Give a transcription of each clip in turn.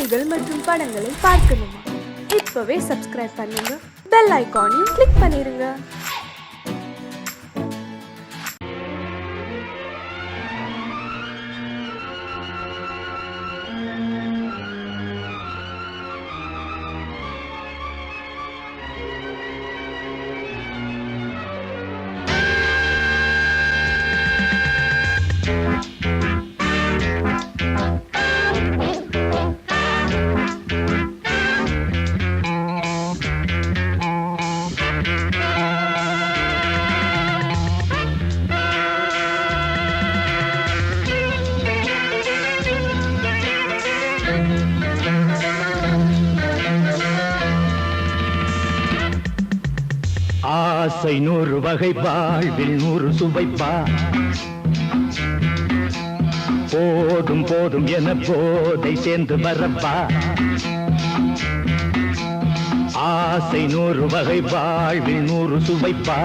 நிகழ்ச்சிகள் மற்றும் படங்களை பார்க்கணுமா? இப்பவே சப்ஸ்கிரைப் பண்ணுங்க, பெல் ஐகானையும் கிளிக் பண்ணிருங்க. ஆசை 100 வகை, வாழ்வில் 100 சுவைப்பா. போதும் போதும் என போதை சேர்ந்து வரப்பா. ஆசை 100 வகை, வாழ்வில் 100 சுவைப்பா.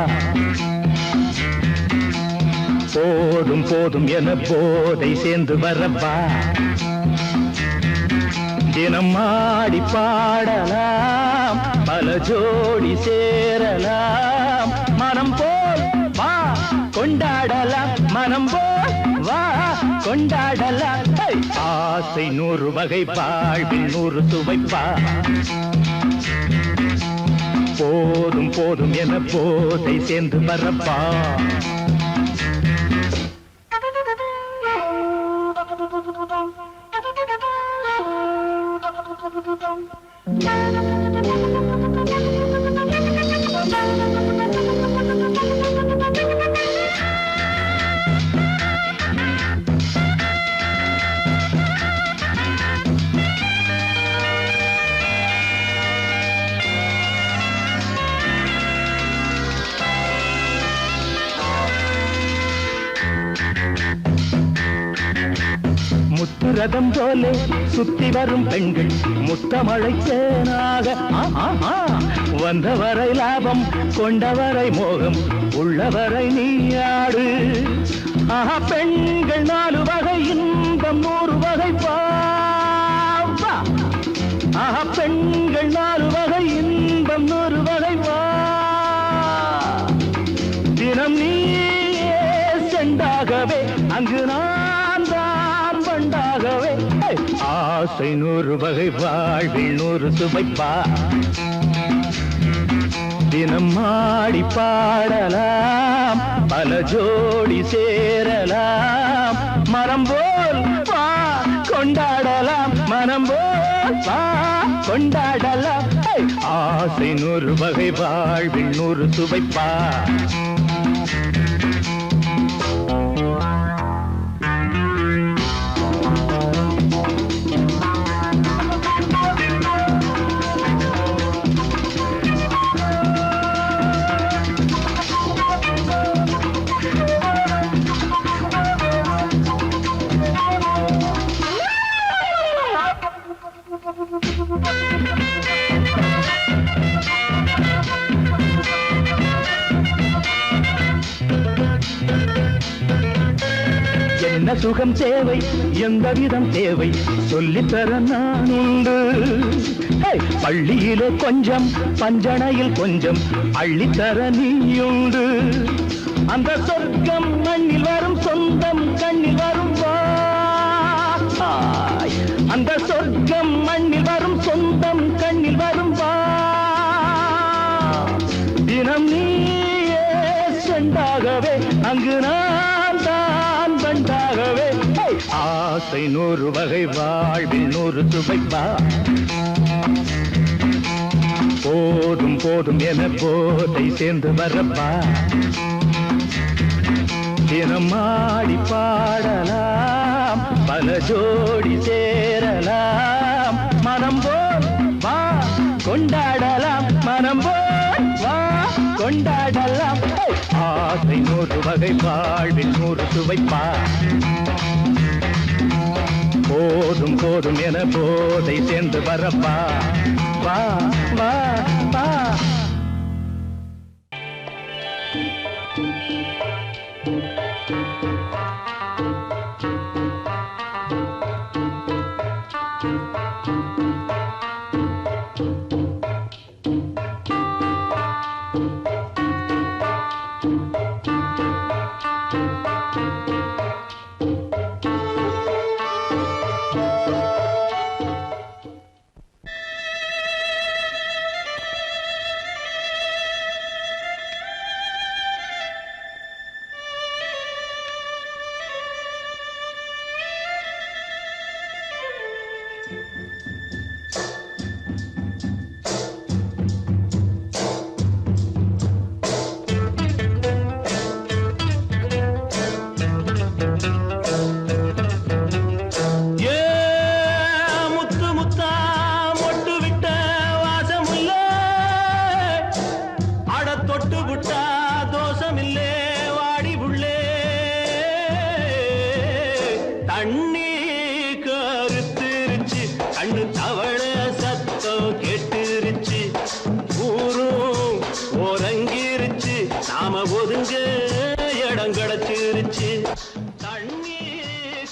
போதும் போதும் என போதை சேர்ந்து வரப்பா. தினம் ஆடி பாடலாம், பல ஜோடி சேரலாம். மனம் போல் வா கொண்டாடலாம், மனம் போல் வா கொண்டாடலாம். ஆசை 100 வகை, வாழ்வில் 100 சுவைப்பா. போதும் போதும் என போதை சேர்ந்து வரப்பா. முத்துரதம் போலே சுத்தி வரும் பெண்கள் முத்தமழை தேனாக. வந்தவரை லாபம், கொண்டவரை மோகம், உள்ளவரை நீயாடு. பெண்கள் 4 வகை, இன்பம் 100 வகை பா. பெண்கள் 4 வகை, இன்பம் 100 வகை வா. தினம் நீயே செண்டாகவே, அங்கு நான் தான் வண்டாகவே. ஆசை 100 வகை, வாழ்வில் 100 சுவைப்பா. தினம் ஆடி பாடலாம், பல ஜோடி சேரலாம். மரம் போல் வா கொண்டாடலாம், மனம் போல் வா கொண்டாடலாம். ஆசை 100 வகை, வாழ்வில் 100 சுவைப்பா. என்ன சுகம் தேவை, எந்த விதம் தேவை, சொல்லித்தர நான் உண்டு. பள்ளியிலே கொஞ்சம், பஞ்சனையில் கொஞ்சம், அள்ளித்தர நீயுண்டு. அந்த சொர்க்கம் மண்ணில் வரும், சொந்தம் கண்ணில் வரும் வா. அந்த சொர்க்கம் மண்ணில் வரும், சொந்தம் கண்ணில் வரும் வா. தினம் நீயே செண்டாகவே, அங்கு நான் தான் வண்டாகவே. ஆசை 100 வகை, வாழ்வில் 100 சுவைப்பா. போதும் போதும் என போதை சேர்ந்து வரப்பா. தினம் ஆடி பாடலாம், பல ஜோடி சேரலாம். மனம் போல் வா கொண்டாடலாம், மனம் போல் வா கொண்டாடலாம். ஆசை 100 வகை, வாழ்வில் 100 சுவைப்பா. போதும் போதும் என போதை சேர்ந்து வரப்பா. வா வா வா. Thank you. ஒதுங்க இடம் கிடைச்சிருச்சு தண்ணி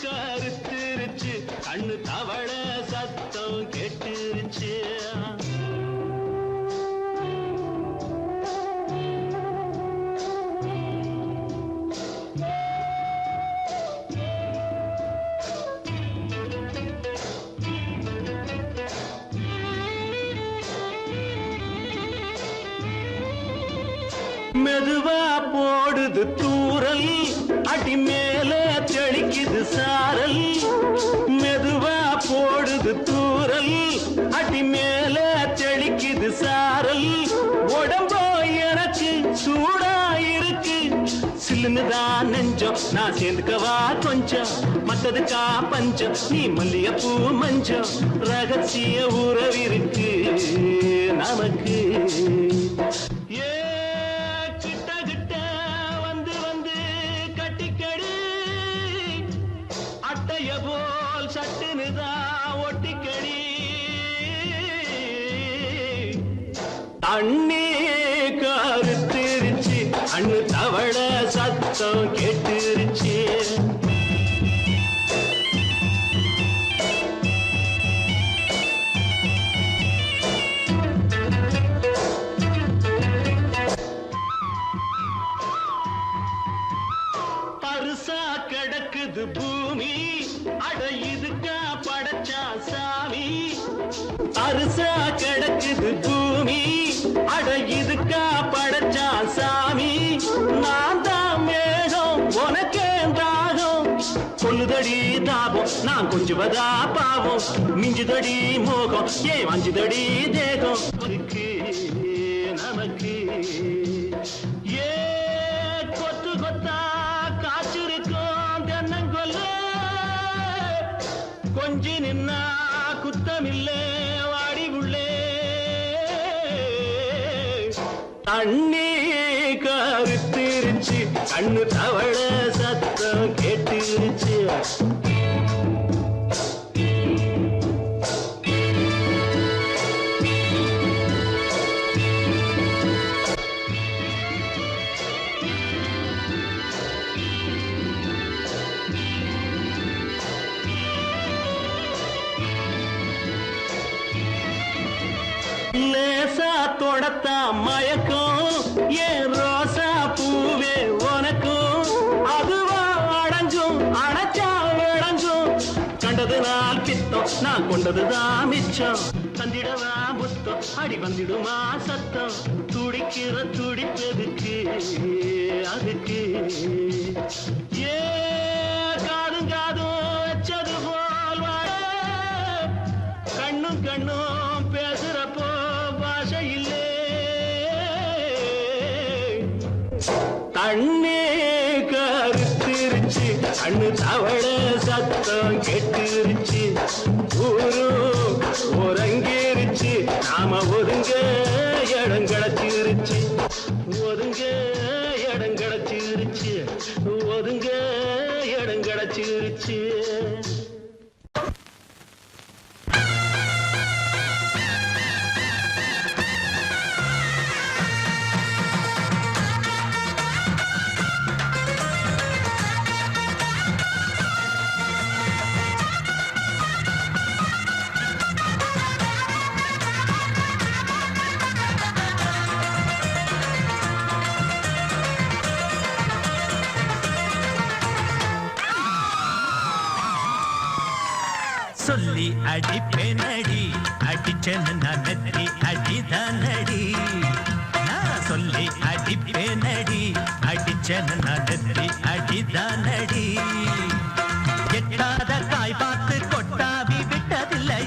கருத்துருச்சு கண்ணு தவள சத்தம் கெட்டுருச்சு மெதுவா போடுது தூரல் அடி மேல தெளிக்குது சாரல் மெதுவா போடுது தூரல் அடி மேல தெளிக்குது சாரல் உடம்போ எனக்கு சூடா இருக்கு சில்லுன்னுதான் நெஞ்சம் நான் சேர்ந்துக்கவா கொஞ்சம் மத்ததுக்கா பஞ்சம் நீ மல்லிகைப்பூ மஞ்சம் ரகசிய உறவிருக்கு நமக்கு போல் சட்டுனுதா ஒட்டிக்கடி தண்ணி கருத்திருச்சு அண்ணு தவள சத்தம் கேட்டுருச்சு பருசா கிடக்குது பூமி அட இதுக்கா படைச்சா சாமி அரிசா கிடக்குது பூமி அட இதுக்கா படைச்சா சாமி நான் தான் மேகம் உனக்கே தாகம் கொல்லுதடி தாபம் நான் கொஞ்சுவதா பாவம் மிஞ்சுதடி மோகம் ஏன் வஞ்சுதடி தேகம் நமக்கு ஏ கொத்து கொத்தா காய்ச்சிருக்கோம் தென்னங்கொல்ல கொஞ்சி நின்னா குத்தமில்லே வாடி உள்ளே தண்ணி கருத்திருச்சு கண்ணு தவள சத்தம் கேட்டுருச்சு லேசா தொடத்தா மயக்கம் ஏன் ரோசா பூவே உனக்கும் அதுவா அடங்கும் அடைச்சா விளங்கும் கண்டது நாள் பித்தம் நான் கொண்டதுதான் மிச்சம் தந்திடவா புத்தம் அடி வந்திடுமா சத்தம் துடிக்கிற துடிப்பதுக்கு அதுக்கு ஏ காதும் காதும் வச்சது போல் வாழ கண்ணும் கண்ணும் பேசுறப்போ பாஷை இல்லே தண்ணி கருத்திருச்சு கண்ணு தவள சத்தம் கெட்டுருச்சு ஊரு உறங்கிருச்சு நாம ஒதுங்க இடம் கிடைச்சிருச்சு ஒதுங்க இடம் கிடைச்சிருச்சு ஒதுங்க இடம் கிடைச்சிருச்சு சொல்லி அடிப்பேனடி அடிச்சேன்னு நான் நெத்தி அடிதானடி நான் சொல்லி அடிப்பேனடி அடிச்சேன்னு நான் நெத்தி அடிதானடி எட்டாத காய் பார்த்து கொட்டாவி விட்டதில்லை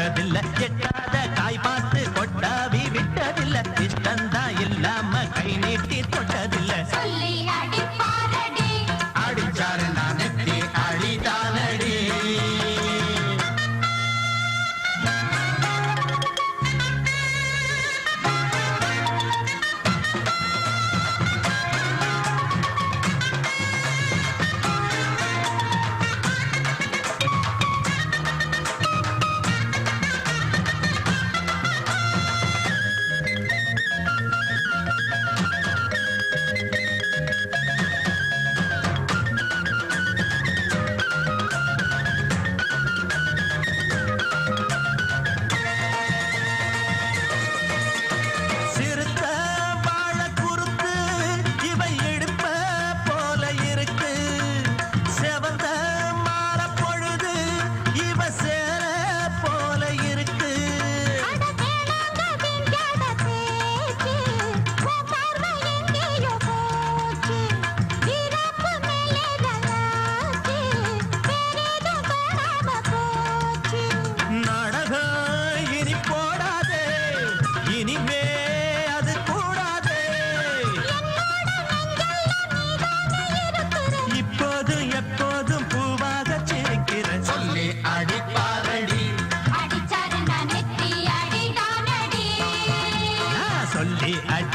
தொட்டதில்ல எட்டாத காய் பார்த்து கொட்டாவி விட்டதில்ல இஷ்டந்தா இல்லாம கை நீட்டி தொட்டதில்ல அடிச்சாரு நான் நெத்தி அடிதானடி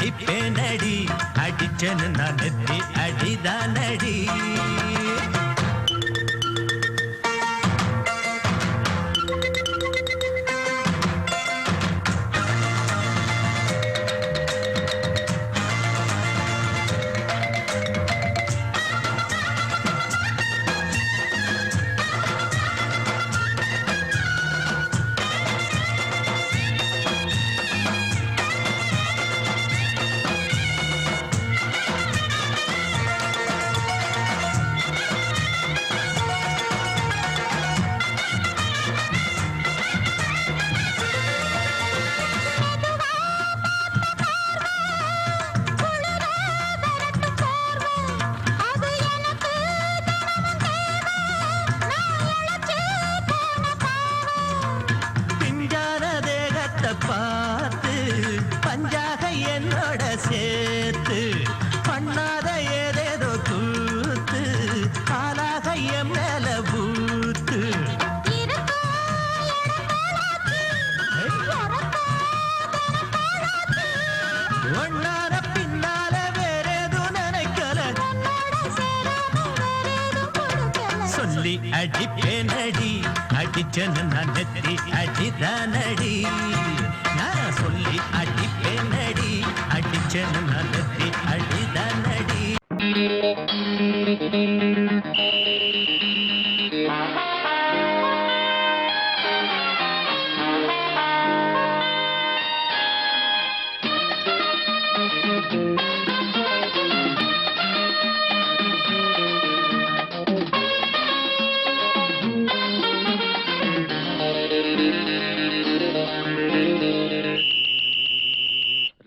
அடிப்பேனடி அடிச்சனு நான் நெத்தி அடிதானடி பார்த்து பஞ்சாக என்னோட சேர்த்து பண்ணாத ஏதேதோ கூத்து ஆளாக என் மேல பூத்து ஒன்னார பின்னால வேறேதோ நினைக்கல சொல்லி அடிப்பேனடி அடிச்சனு நான் நெத்தி அடிதானடி நான் சொல்லி அடிப்பேனடி அடிச்சனு நான் நெத்தி அடிதானடி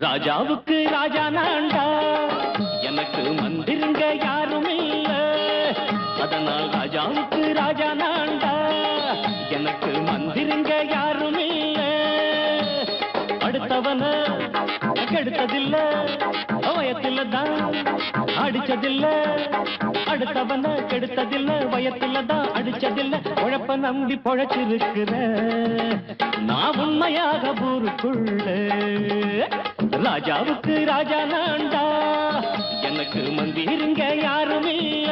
ராஜாவுக்கு ராஜா நான்டா எனக்கு மந்திருங்க யாரும் இல்ல அதனால் ராஜாவுக்கு ராஜா நான்டா எனக்கு மந்திருங்க யாரும் இல்ல அடுத்தவன கெடுத்ததில்ல வயத்தில தான் அடிச்சதில்ல அடுத்தவன கெடுத்ததில்ல வயத்தில தான் அடிச்சதில்ல உழப்ப நம்பி பொழைச்சிருக்கிற நான் உண்மையாக ஊருக்குள்ள ராஜாவுக்கு ராஜா நான்டா எனக்கு மந்திருங்க யாரும் இல்ல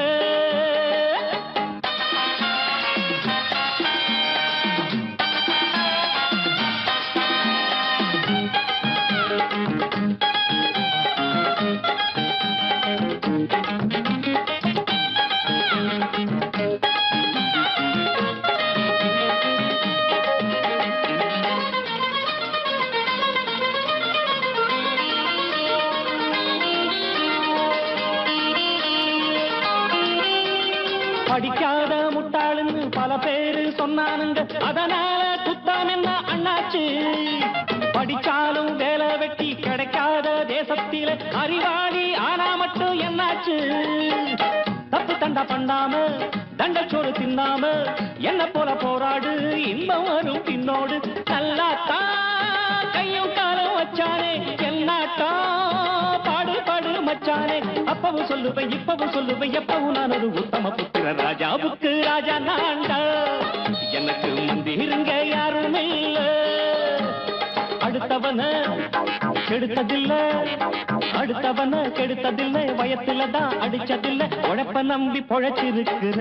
படிக்காத முட்டாளுன்னு பல பேரு சொன்னானுங்க அதனால குத்தம் என்ன அண்ணாச்சு படிச்சாலும் வேலை வெட்டி கிடைக்காத தேசத்தில அறிவாளி ஆனா மட்டும் என்னாச்சு தப்பு தண்டா பண்ணாம தண்டச்சோறு தின்னாம என்ன போல போராடு இன்பம் வரும் பின்னோடு ஆளத்தா கையும் காலம் வச்சானே என்னாட்டா பாடு பாடு மச்சானே அப்பவும் சொல்லுவேன் இப்பவும் சொல்லுவேன் எப்பவும் நான் ஒரு உத்தம புத்திர ராஜாவுக்கு ராஜா நான்டா எனக்கு மந்திருங்க யாரும் இல்ல அடுத்தவன கெடுத்ததில்ல அடுத்தவன கெடுத்ததில்ல வயத்துலதான் அடிச்சதில்ல உழைப்ப நம்பி பொழைச்சிருக்கிற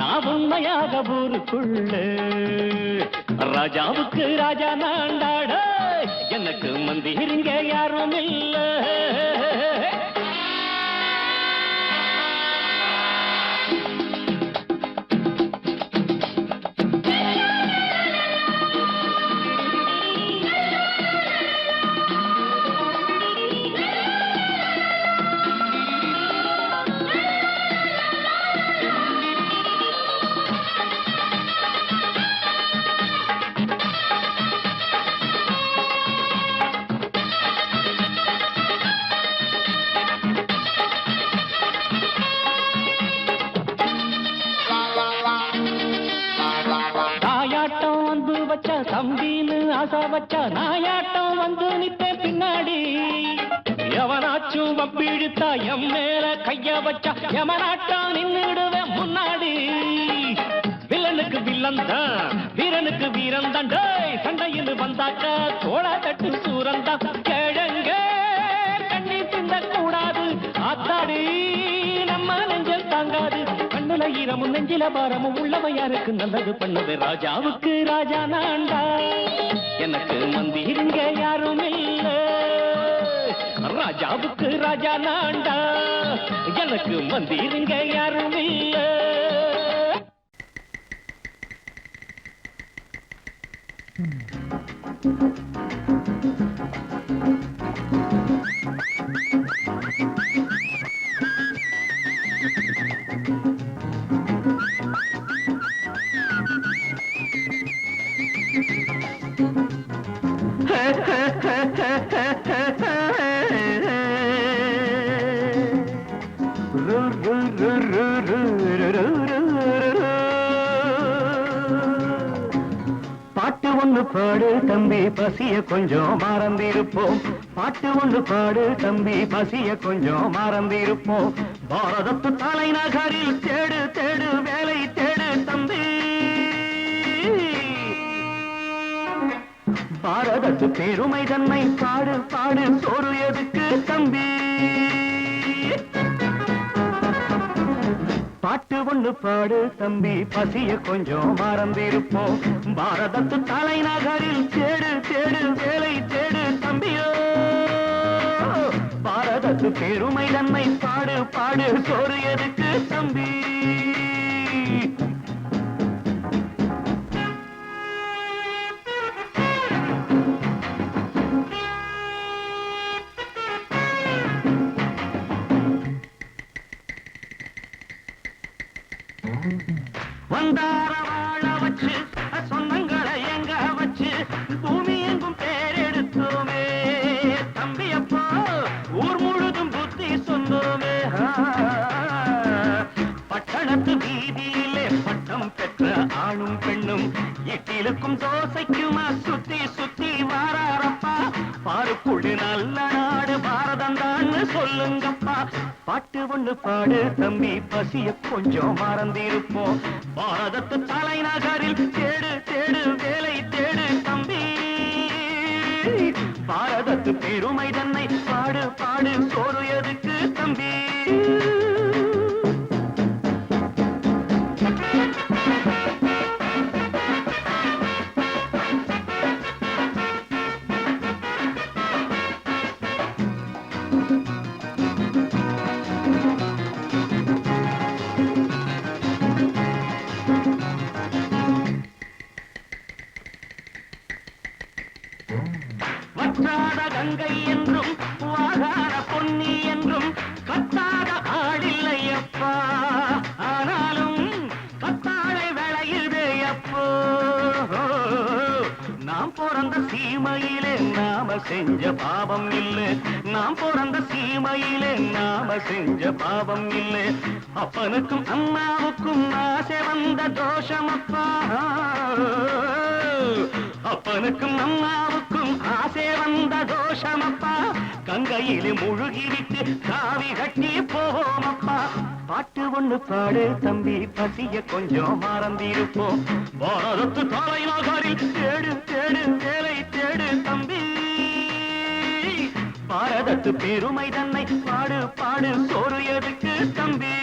நான் உண்மையாக ஊருக்குள்ள ராஜாவுக்கு ராஜா நாண்டாட எனக்கு மந்திருங்க யாரும் இல்ல தம்பின்னு ஆசா வச்சா நாயாட்டம் வந்து நிப்பேன் பின்னாடி எவனாச்சும் வப்பிழுத்தா எம் மேல கைய வச்சா எவனாட்டம் நின்னுடுவேன் முன்னாடி வில்லனுக்கு வில்லன் தான் வீரனுக்கு வீரன் தான் சண்டையில் வந்தாக்க தோள தட்டு சூரன் தான் கிழங்க கண்ணி பிந்த கூடாது ஆத்தாடி நம்ம நெஞ்சல் தாங்காது கண்ணுல ஈரமும் நெஞ்சில பாரமும் உள்ளவன் யாருக்கு நல்லது பண்ணது ராஜாவுக்கு ராஜா நான்டா எனக்கு மந்திருங்க யாரும் இல்ல ராஜாவுக்கு ராஜா நான்டா எனக்கு மந்திருங்க யாரும் இல்ல பாட்டு ஒண்ணு பாடு தம்பி பசிய கொஞ்சம் மறந்திருப்போம் பாட்டு ஒண்ணு பாடு தம்பி பசிய கொஞ்சம் மறந்திருப்போம் பாரதத்து தலைநகரில் தேடு தேடு வேலை தேடு தம்பி பாரதத்து பெருமை தன்னை பாடு பாடு சோறு எதுக்கு தம்பி பாட்டு ஒண்ணு பாடு தம்பி பசிய கொஞ்சம் மறந்திருப்போம் பாரதத்து தலைநகரில் தேடு தேடு வேலை தேடு தம்பியோ பாரதத்து பெருமை தன்னை பாடு பாடு சோறு எதுக்கு தம்பி வந்தார வாழ வச்சு சொந்தங்களை எங்க வச்சு பூமி எங்கும் பேரெடுத்தோமே தம்பியப்போ ஊர் முழுதும் புத்தி சொன்னோமே பட்டணத்து வீதியிலே பட்டம் பெற்ற ஆணும் பெண்ணும் இட்டிலுக்கும் தோசைக்குமா சுத்தி சுத்தி வாராரப்பா பாருக்குள்ளு நல்ல நாடு பாரதம் தான் சொல்லுங்கப்பா பாட்டு ஒண்ணு பாடு தம்பி பசிய கொஞ்சம் மறந்திருப்போம் பாரதத்து தலைநகரில் தேடு தேடு வேலை தேடு தம்பி பாரதத்து பெருமை தன்னை பாடு பாடு சோறு எதுக்கு தம்பி வற்றாத கங்கை என்றும் வாகார பொன்னி என்றும் கத்தாத ஆளில்லையப்பா ஆனாலும் கத்தாழை விளையுதே அப்போ நாம் பிறந்த சீமையிலே நாம செஞ்ச பாவம் இல்லை நாம் பிறந்த சீமையிலே நாம செஞ்ச பாவம் இல்லை அப்பனுக்கும் அம்மாவுக்கும் ஆசை வந்த தோஷமப்பா அப்பனுக்கும் அம்மாவுக்கும் ஆசை வந்த தோஷமப்பா கங்கையிலே முழுகிவிட்டு காவி கட்டி போவோமப்பா பாட்டு ஒண்ணு பாடு தம்பி பசிய கொஞ்சம் மறந்திருப்போம் பாரதத்து தலைநகரில் தேடு தேடு வேலை தேடு தம்பி பாரதத்து பெருமை தன்னை பாடு பாடு சோறு எதுக்கு தம்பி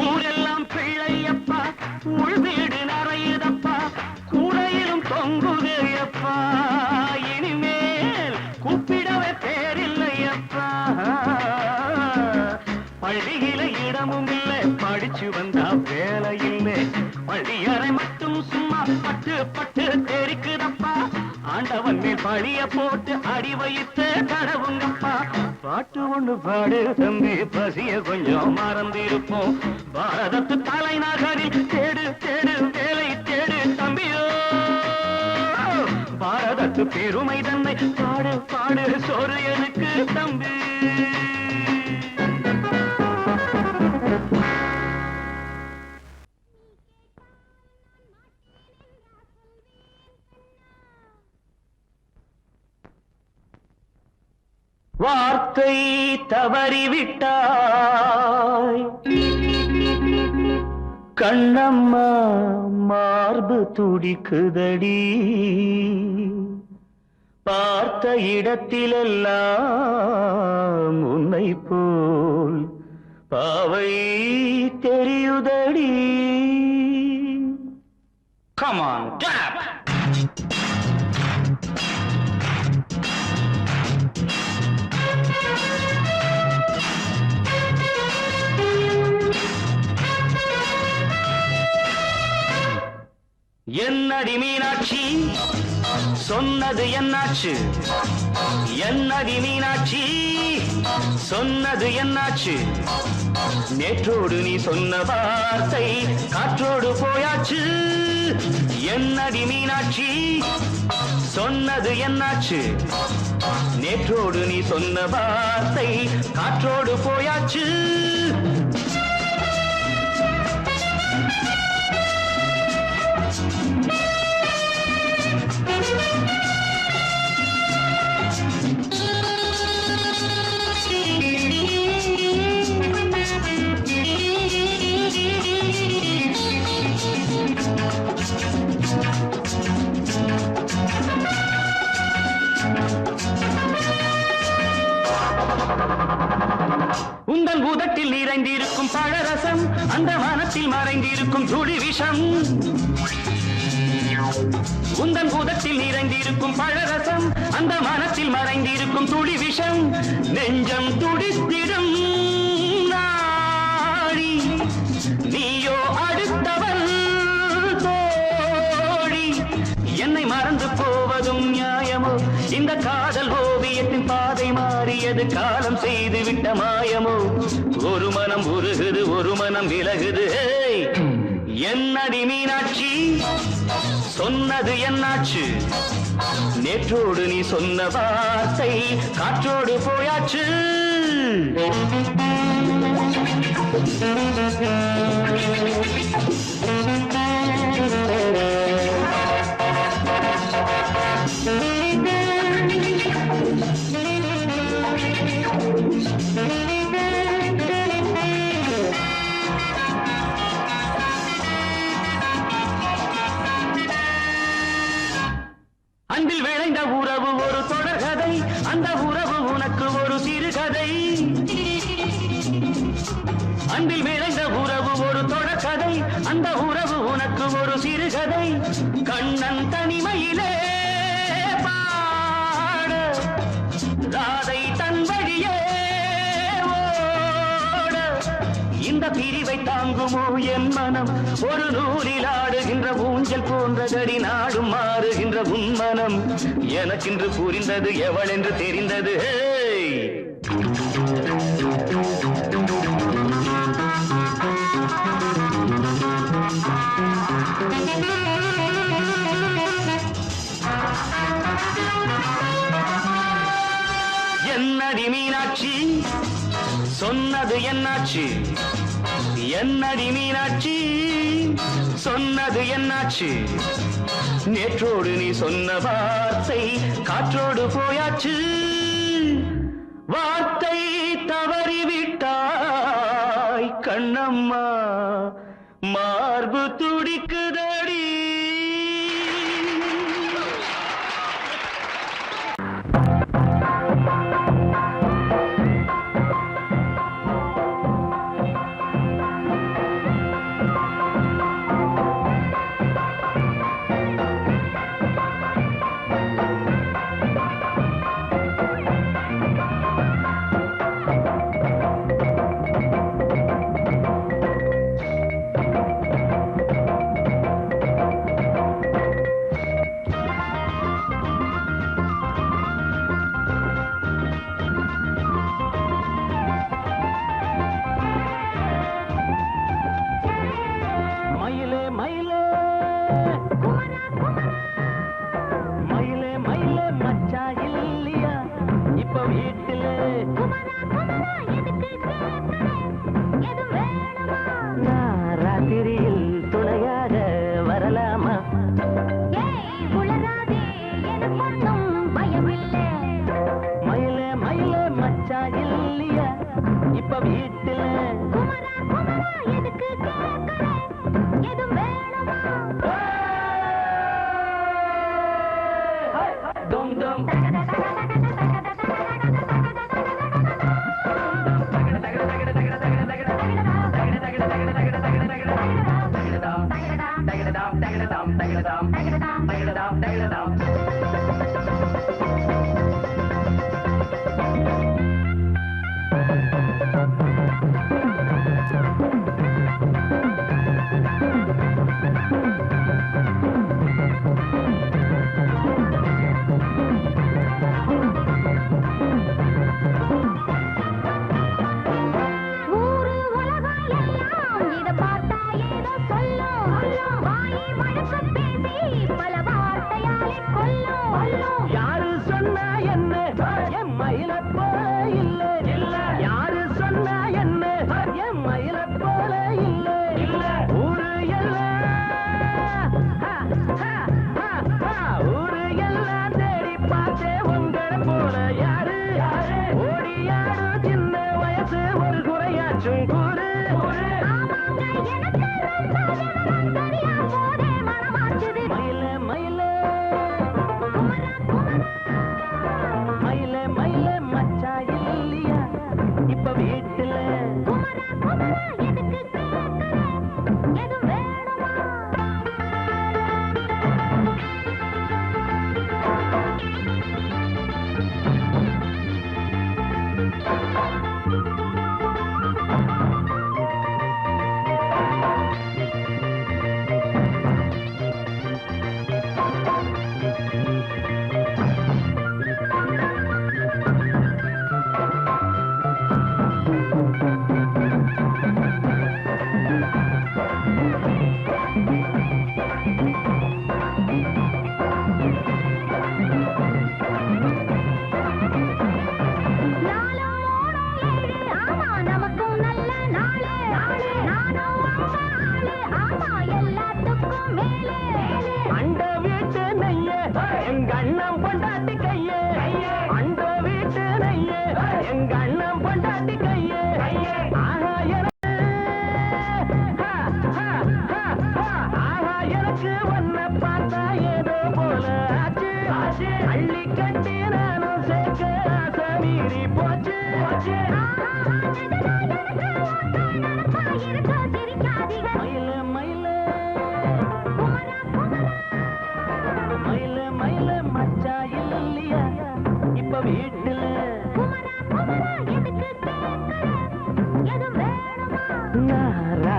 ஊரெல்லாம் பிள்ளையப்பா உள் வீடு நிறையுதப்பா கூரையிலும் தொங்குதையப்பா இனிமேல் கூப்பிடவே பேரில்லையப்பா பள்ளியில இடமும் இல்லை படிச்சு வந்தா வேலை இல்லை பள்ளியறை மட்டும் சும்மா பட்டு பட்டு தெரிக்குதப்பா ஆண்டவன் மேல் பழிய போட்டு அடி வைத்து கடவுங்கப்பா பாட்டு ஒண்ணு பாடு தம்பி பசிய கொஞ்சம் மறந்திருப்போம் பாரதத்து தலைநகரில் தேடு தேடு வேலை தேடு தம்பியோ பாரதத்து பெருமை தன்னை பாடு பாடு சோறு எனக்கு தம்பி வார்த்தை தவறிவிட்டாய் கண்ணம்மா மார்பு துடிக்குதடி பார்த்த இடத்திலெல்லாம் உன்னை போல் பாவை தெரியுதடி Come on, clap! என்னடி மீனாட்சி சொன்னது என்னாச்சு என்னடி மீனாட்சி சொன்னது என்னாச்சு நேற்றோடு நீ சொன்ன வார்த்தை காற்றோடு போயாச்சு என்னடி மீனாட்சி சொன்னது என்னாச்சு நேற்றோடு நீ சொன்ன வார்த்தை காற்றோடு போயாச்சு உந்தன் உதட்டில் நிறைந்திருக்கும் பழரசம் அந்த மனத்தில் மறைந்திருக்கும் துளி விஷம் உந்தன் உதட்டில் நிறைந்திருக்கும் பழரசம் அந்த மனத்தில் மறைந்திருக்கும் துளி விஷம் நெஞ்சம் துடித்திடும் நாடி நீயோ அடுத்தவன் தோழி என்னை மறந்து போவதும் நியாயமோ இந்த காதல் ஓவியத்தின் பாதை மாறியது காலம் செய்து விட்ட மாயமோ ஒரு மனம் உருகுது ஒரு மனம் விலகுது என்னடி மீனாட்சி சொன்னது என்னாச்சு நேற்றோடு நீ சொன்ன வார்த்தை காற்றோடு போயாச்சு அன்பில் விளைந்த உறவு ஒரு தொடர்கதை அந்த உறவு உனக்கு ஒரு சிறுகதை அன்பில் விளைந்த உறவு ஒரு தொடர்கதை அந்த உறவு உனக்கு ஒரு சிறுகதை கண்ணன் தனிமையிலே பாட ராதை தன் வழியே ஓட இந்த பிரிவை தாங்குமோ என் மனம் ஒரு நூலில் ஆடுகின்ற ஊஞ்சல் போன்றதடி நாடும் மாறுகின்ற உன்மனம் எனக்கென்று புரிந்தது எவள் என்று தெரிந்தது என்னடி மீனாட்சி சொன்னது என்னாச்சு என்னடி மீனாட்சி சொன்னது என்னாச்சு நேற்றோடு நீ சொன்ன வார்த்தை காற்றோடு போயாச்சு வார்த்தை தவறிவிட்டாய் கண்ணம்மா மார்பு துடிக்குதடி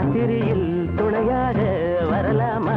ராத்திரியில் துணையாக வரலாமா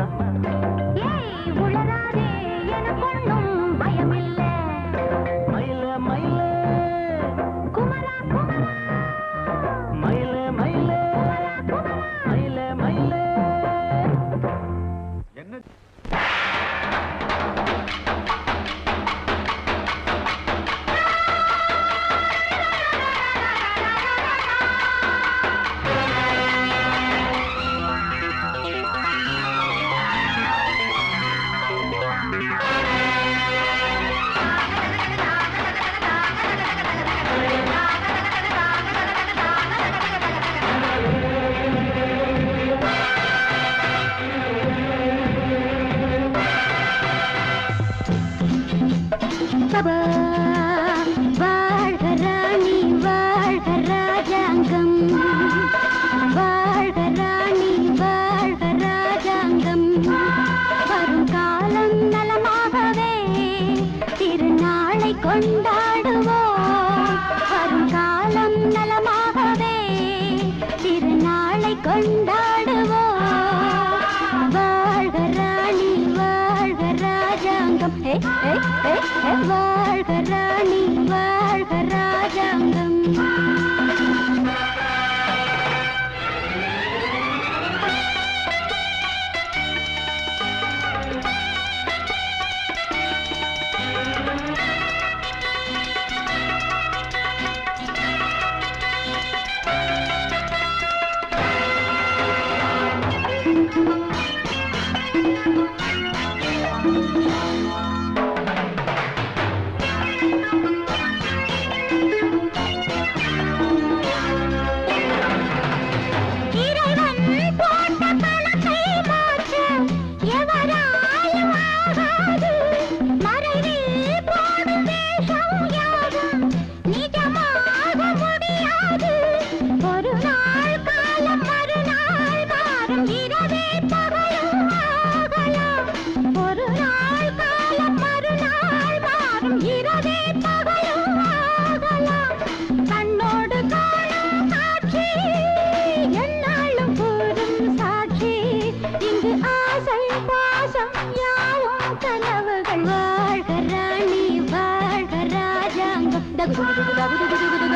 வாழ்க ராணி வாழ்க ராஜாங்கம்.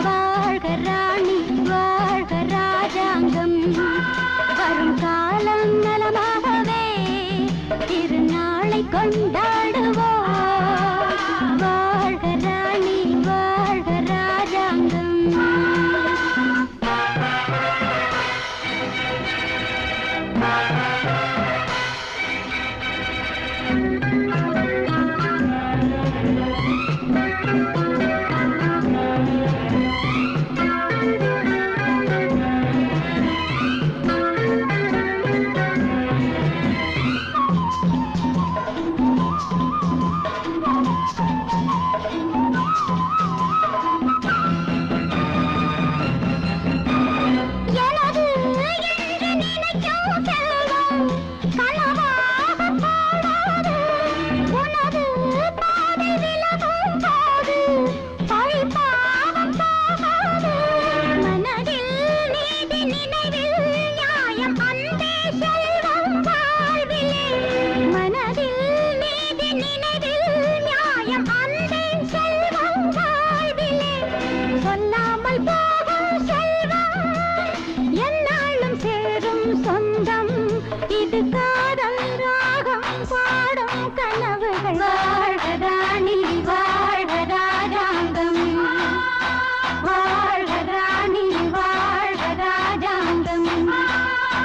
வாழ்க ராணி வாழ்க ராஜாங்கம். வரும் காலம் நலமாகவே திருநாளை கொண்டாடுவோம். வாழ்க ராணி வாழ்க ராஜாங்கம். இது காதல் ராகம் பாடும் கனவுகள். வாழ்க ராணி வாழ்க ராஜாங்கம். வாழ்க ராணி வாழ்க ராஜாங்கம்.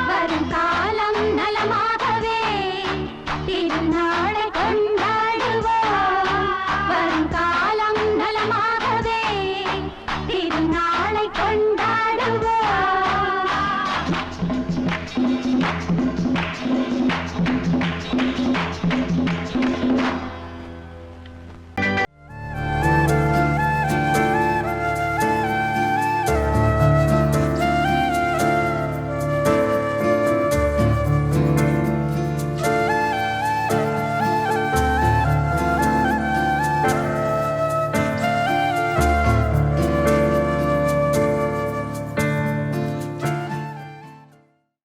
வரும் காலம் நலமாகவே திருநாளை கொண்டாடுவோம். வரும் காலம் நலமாகவே திருநாளை கொண்டாடுவோம்.